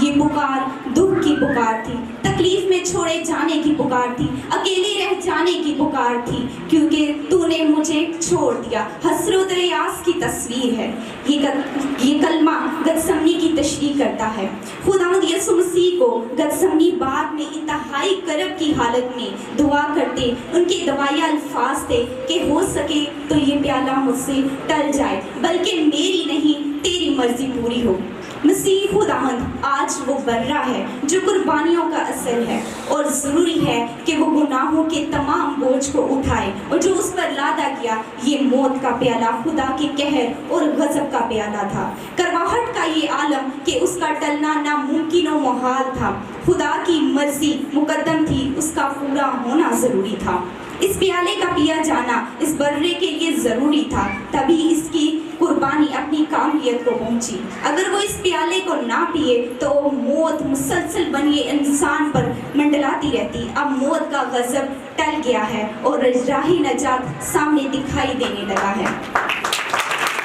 یہ پکار دکھ کی پکار تھی، تکلیف میں چھوڑے جانے کی پکار تھی، اکیلے رہ جانے کی پکار تھی، کیونکہ تو نے مجھے چھوڑ دیا۔ حسرت و یاس کی تصویر ہے یہ کلمہ گتسمنی کی تشریح کرتا ہے۔ خداوند یسوع مسیح کو گتسمنی باغ میں انتہائی کرب کی حالت میں دعا کرتے، ان کے دعائیہ الفاظ تھے کہ ہو سکے تو یہ پیالہ مجھ سے ٹل جائے، بلکہ میری نہیں تیری مرضی پوری ہو۔ مسیح خداوند آج وہ برہ ہے جو قربانیوں کا اصل ہے، اور ضروری ہے کہ وہ گناہوں کے تمام بوجھ کو اٹھائے، اور جو اس پر لادا گیا یہ موت کا پیالہ خدا کے قہر اور غضب کا پیالہ تھا، کرواہٹ کا یہ عالم کہ اس کا ٹلنا ناممکن و محال تھا۔ خدا کی مرضی مقدم تھی، اس کا پورا ہونا ضروری تھا۔ اس پیالے کا پیا جانا اس برے کے لیے ضروری تھا، تبھی اس کی قربانی اپنی کامیت کو پہنچی۔ اگر وہ اس پیالے کو نہ پیے تو موت مسلسل بنیے انسان پر منڈلاتی رہتی۔ اب موت کا غضب ٹل گیا ہے اور راہ نجات سامنے دکھائی دینے لگا ہے۔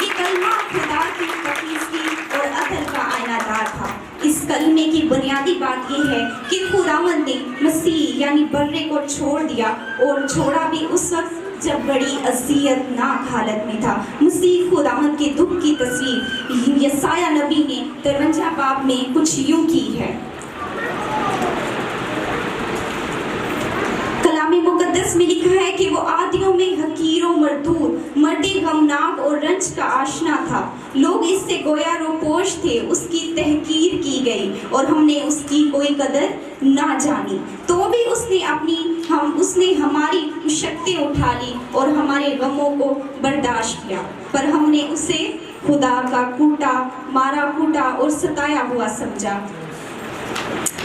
یہ کلمہ خدا کی پاکیزگی اور عدل کا آئینہ دار تھا۔ اس کلمے کی بنیادی بات یہ ہے کہ خداوند نے مسیح یعنی برے کو چھوڑ دیا، اور چھوڑا بھی اس وقت جب بڑی اذیت ناک حالت میں تھا۔ مسیح خداوند کے دکھ کی تصویر یسایہ نبی نے 53 باب میں کچھ یوں کی ہے۔ کلام مقدس میں لکھا ہے کہ وہ آدیوں میں حقیر و مردود، مرد غمناک اور رنج کا آشنا تھا، لوگ اس سے گویا روپوش تھے، اس کی تحقیر کی گئی اور ہم نے اس کی کوئی قدر نہ جانی، تو بھی اس نے ہماری مشقتیں اٹھا لی اور ہمارے غموں کو برداشت کیا، پر ہم نے اسے خدا کا کوٹا، مارا کوٹا اور ستایا ہوا سمجھا۔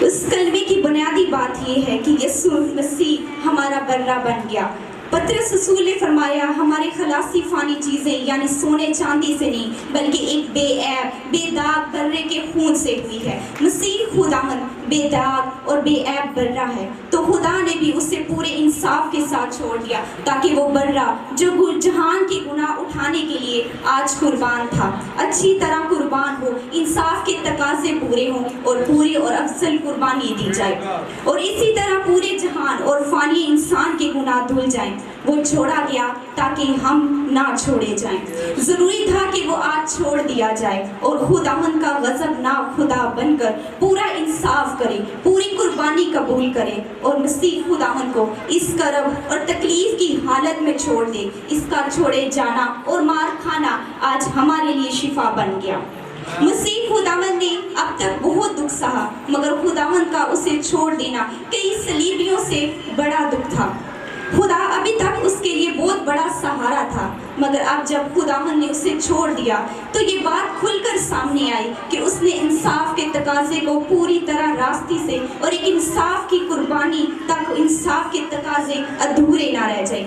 اس کلمے کی بنیادی بات یہ ہے کہ یسوع مسیح ہمارا برہ بن گیا۔ پطرس رسول نے فرمایا ہمارے خلاصی فانی چیزیں یعنی سونے چاندی سے نہیں بلکہ ایک بے عیب بے داغ برے کے خون سے ہوئی ہے۔ مسیح خداوند بے داغ اور بے عیب برہ ہے، تو خدا نے بھی اسے پورے انصاف کے ساتھ چھوڑ دیا تاکہ وہ برہ جو جہان کے گناہ اٹھانے کے لیے آج قربان تھا اچھی طرح قربان ہو، انصاف کے تقاضے پورے ہوں اور پوری اور افضل قربانی دی جائے، اور اسی طرح پورے جہان اور فانی انسان کے گناہ دھل جائیں۔ وہ چھوڑا گیا تاکہ ہم نہ چھوڑے جائیں۔ ضروری تھا کہ وہ آج چھوڑ دیا جائے اور خداوند کا غضب نہ خدا بن کر پورا انصاف کرے، پوری قربانی قبول کرے، اور مسیح خداوند کو اس کرب اور تکلیف کی حالت میں چھوڑ دے۔ اس کا چھوڑے جانا اور مار کھانا آج ہمارے لیے شفا بن گیا۔ مسیح خداوند نے اب تک بہت دکھ سہا، مگر خداوند کا اسے چھوڑ دینا کئی صلیبیوں سے بڑا دکھ تھا۔ خدا ابھی تک اس کے لیے بہت بڑا سہارا تھا، مگر اب جب خداوند نے اسے چھوڑ دیا تو یہ بات کھل کر سامنے آئی کہ اس نے انصاف کے تقاضے کو پوری طرح راستی سے اور ایک انصاف کی قربانی تک انصاف کے تقاضے ادھورے نہ رہ جائیں۔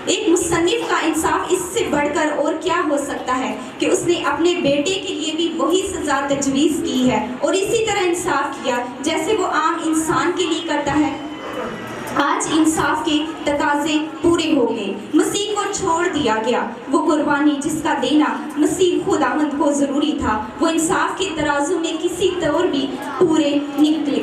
ایک مصنف کا انصاف اس سے بڑھ کر اور کیا ہو سکتا ہے کہ اس نے اپنے بیٹے کے لیے بھی وہی سزا تجویز کی ہے اور اسی طرح انصاف کیا جیسے وہ عام انسان کے لیے کرتا ہے۔ آج انصاف کے تقاضے پورے ہو گئے، مسیح کو چھوڑ دیا گیا۔ وہ قربانی جس کا دینا مسیح خداوند کو ضروری تھا وہ انصاف کے ترازو میں کسی طور بھی پورے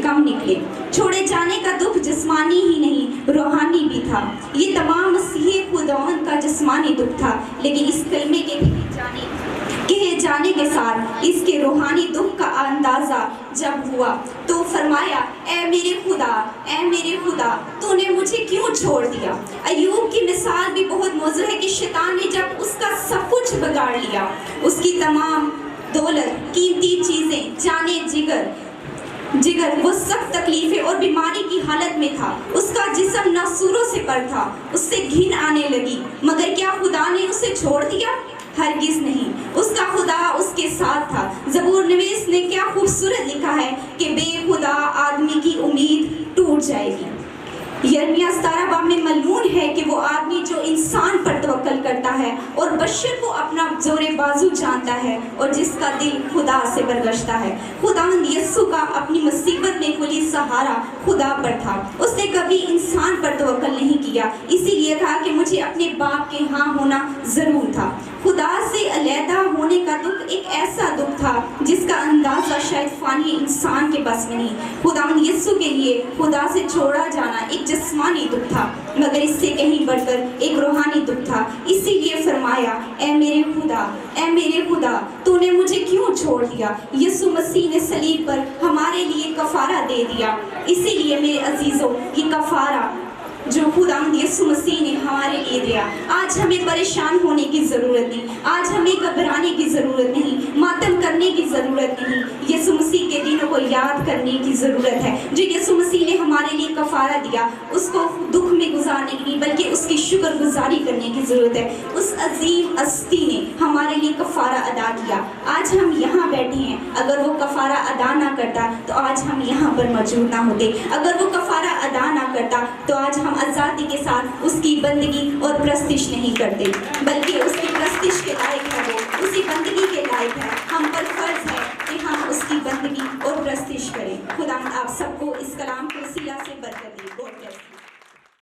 کم نکلے۔ چھوڑے جانے کا دکھ جسمانی ہی نہیں روحانی بھی تھا۔ یہ تمام مسیح خداوند کا جسمانی دکھ تھا، لیکن اس کلمے کے کہے جانے کے ساتھ اس کے روحانی دکھ کا اندازہ جب ہوا تو فرمایا اے میرے خدا تو نے مجھے کیوں چھوڑ دیا۔ ایوب کی مثال بھی بہت موزوں ہے کہ شیطان نے جب اس کا سب کچھ بگاڑ لیا، اس کی تمام دولت، قیمتی چیزیں، جانے جگر وہ سخت تکلیفیں اور بیماری کی حالت میں تھا، اس کا جسم ناسوروں سے پر تھا، اس سے گھن آنے لگی، مگر کیا خدا نے اسے چھوڑ دیا؟ ہرگز نہیں، اس کا خدا اس کے ساتھ تھا۔ زبور نویس نے کیا خوبصورت لکھا ہے کہ بے خدا آدمی کی امید ٹوٹ جائے گی۔ یرمیہ 17 باب میں ملعون ہے کہ وہ آدمی جو انسان پر توکل کرتا ہے اور بشر کو اپنا زور بازو جانتا ہے اور جس کا دل خدا سے برگشتہ ہے۔ خداوند یسوع کا اپنی مصیبت میں کلی سہارا خدا پر تھا، اس نے کبھی انسان پر توکل نہیں کیا، اسی لیے کہا کہ مجھے اپنے باپ کے ہاں ہونا ضرور تھا۔ خدا سے علیحدہ ہونے کا دکھ ایک ایسا دکھ تھا جس کا اندازہ شاید فانی انسان کے بس میں نہیں. خداوند یسوع کے لیے خدا سے چھوڑا جانا ایک جسمانی دکھ تھا، مگر اس سے کہیں بڑھ کر ایک روحانی دکھ تھا. اسی لیے فرمایا، اے میرے خدا، اے میرے خدا، تو نے مجھے کیوں چھوڑ دیا؟ یسوع مسیح نے صلیب پر ہمارے لیے کفارہ دے دیا. اسی لیے میرے عزیزوں، یہ کفارہ جو خداوند یسوع مسیح نے ہمارے لیے دیا، آج ہمیں پریشان ہونے کی ضرورت نہیں، آج ہمیں گھبرانے کی ضرورت نہیں، ماتم کرنے کی ضرورت نہیں. یسوع مسیح کے دنوں کو یاد کرنے کی ضرورت ہے جو یسوع مسیح نے ہمارے لیے کفارہ دیا. اس کو دکھ میں گزارنے کی نہیں بلکہ اس کی شکر گزاری کرنے کی ضرورت ہے. اس عظیم ہستی نے ہمارے لیے کفارہ ادا کیا. آج ہم یہاں بیٹھے ہیں، اگر وہ کفارہ ادا نہ کرتا تو آج ہم یہاں پر موجود نہ ہوتے. اگر وہ کفارہ ادا نہ کرتا تو آج ہم آزادی کے ساتھ اس کی بندگی اور پرستش نہیں کرتے، بلکہ اس کی پرستش کے لائق ہے، وہ اسی بندگی کے لائق ہے. ہم پر فرض ہے کہ ہم اس کی بندگی اور پرستش کریں. خدا آپ سب کو اس کلام کے وسیلہ سے برکت دے.